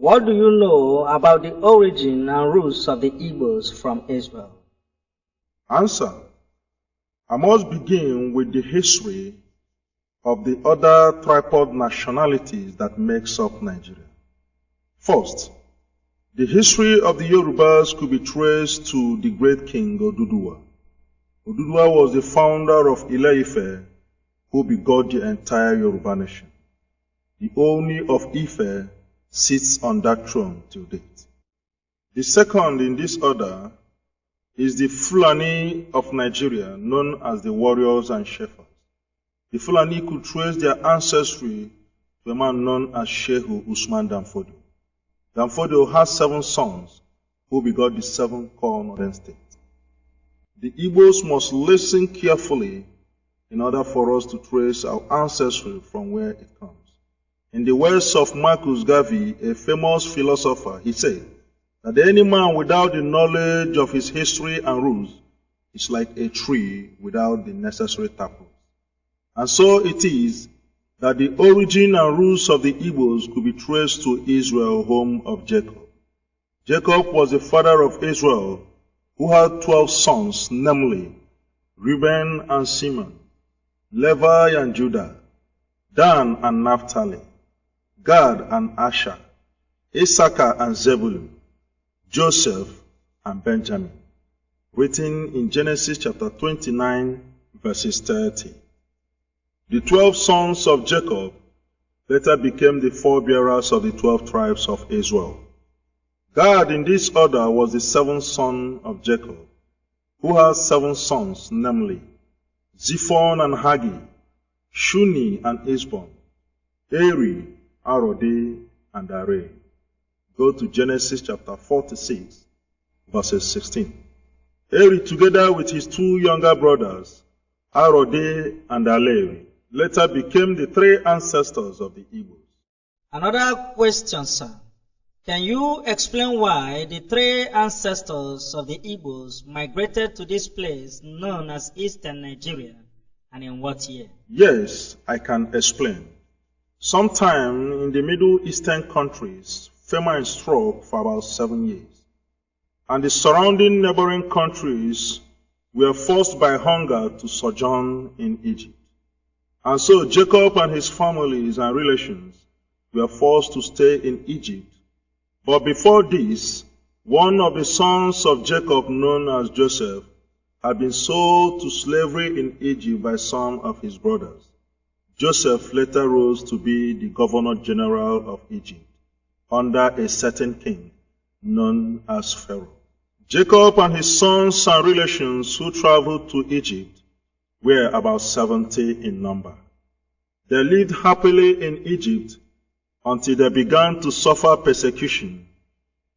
What do you know about the origin and roots of the Igbos from Israel? Answer. I must begin with the history of the other tripod nationalities that makes up Nigeria. First, the history of the Yorubas could be traced to the great king Oduduwa. Oduduwa was the founder of Ile-Ife, who begot the entire Yoruba nation. The Oni of Ife sits on that throne till date. The second in this order is the Fulani of Nigeria, known as the warriors and shepherds. The Fulani could trace their ancestry to a man known as Shehu Usman Danfodio. Danfodio has 7 sons who begot the 7 core northern states. The Igbos must listen carefully in order for us to trace our ancestry from where it comes. In the words of Marcus Garvey, a famous philosopher, he said that any man without the knowledge of his history and roots is like a tree without the necessary taproot. And so it is that the origin and roots of the Igbos could be traced to Israel, home of Jacob. Jacob was the father of Israel, who had 12 sons, namely Reuben and Simeon, Levi and Judah, Dan and Naphtali, Gad and Asher, Issachar and Zebulun, Joseph and Benjamin. Written in Genesis chapter 29, verses 30. The 12 sons of Jacob later became the forebearers of the 12 tribes of Israel. Gad in this order was the 7th son of Jacob, who has 7 sons, namely Ziphon and Hagi, Shuni and Isbon, Eri, Arodi, and Areh. Go to Genesis chapter 46, verses 16. Eri, together with his 2 younger brothers, Arodi and Aleri, later became the 3 ancestors of the Igbos. Another question, sir. Can you explain why the 3 ancestors of the Igbos migrated to this place known as Eastern Nigeria, and in what year? Yes, I can explain. Sometime in the Middle Eastern countries, famine struck for about 7 years, and the surrounding neighboring countries were forced by hunger to sojourn in Egypt. And so Jacob and his families and relations were forced to stay in Egypt. But before this, one of the sons of Jacob, known as Joseph, had been sold to slavery in Egypt by some of his brothers. Joseph later rose to be the governor general of Egypt, under a certain king, known as Pharaoh. Jacob and his sons and relations who traveled to Egypt were about 70 in number. They lived happily in Egypt until they began to suffer persecution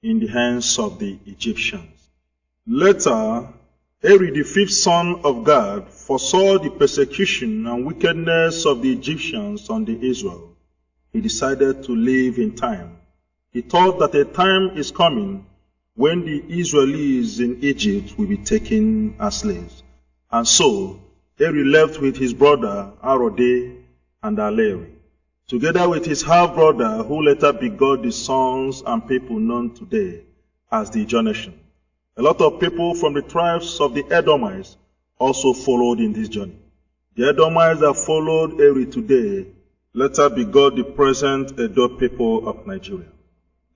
in the hands of the Egyptians. Later, Eri, the 5th son of Gad, foresaw the persecution and wickedness of the Egyptians on the Israel. He decided to live in time. He thought that a time is coming when the Israelis in Egypt will be taken as slaves. And so, Eri left with his brother Arode and Aleri, together with his half-brother who later begot the sons and people known today as the Ijaw nation. A lot of people from the tribes of the Edomites also followed in this journey. The Edomites that followed Eri today later begot the present Edo people of Nigeria.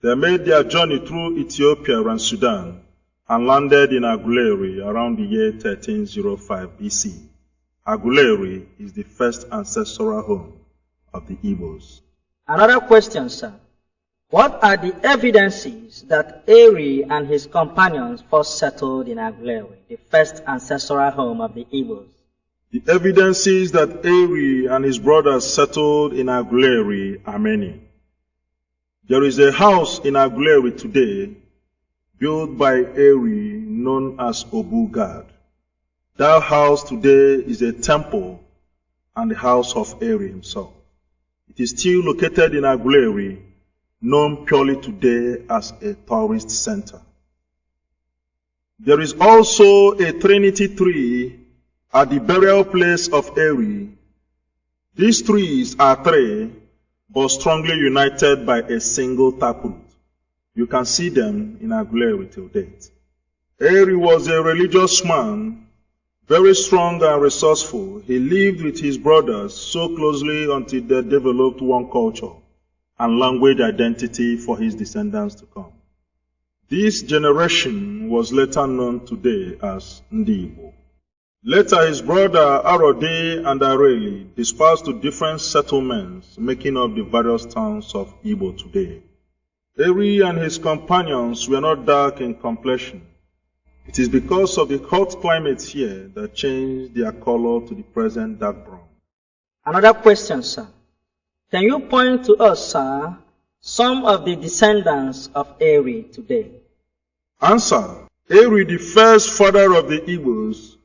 They made their journey through Ethiopia and Sudan and landed in Aguleri around the year 1305 BC. Aguleri is the first ancestral home of the Igbos. Another question, sir. What are the evidences that Eri and his companions first settled in Aguleri, the first ancestral home of the Igbos? The evidences that Eri and his brothers settled in Aguleri are many. There is a house in Aguleri today built by Eri known as Obugad. That house today is a temple and the house of Eri himself. It is still located in Aguleri, known purely today as a tourist center. There is also a Trinity tree at the burial place of Eri. These trees are 3, but strongly united by a single taproot. You can see them in Aguleri till date. Eri was a religious man, very strong and resourceful. He lived with his brothers so closely until they developed one culture and language identity for his descendants to come. This generation was later known today as Ndi Igbo. Later, his brother Arode and Areli dispersed to different settlements, making up the various towns of Igbo today. Eri and his companions were not dark in complexion. It is because of the hot climate here that changed their color to the present dark brown. Another question, sir. Can you point to us, sir, some of the descendants of Eri today? Answer. Eri, the first father of the Igbos,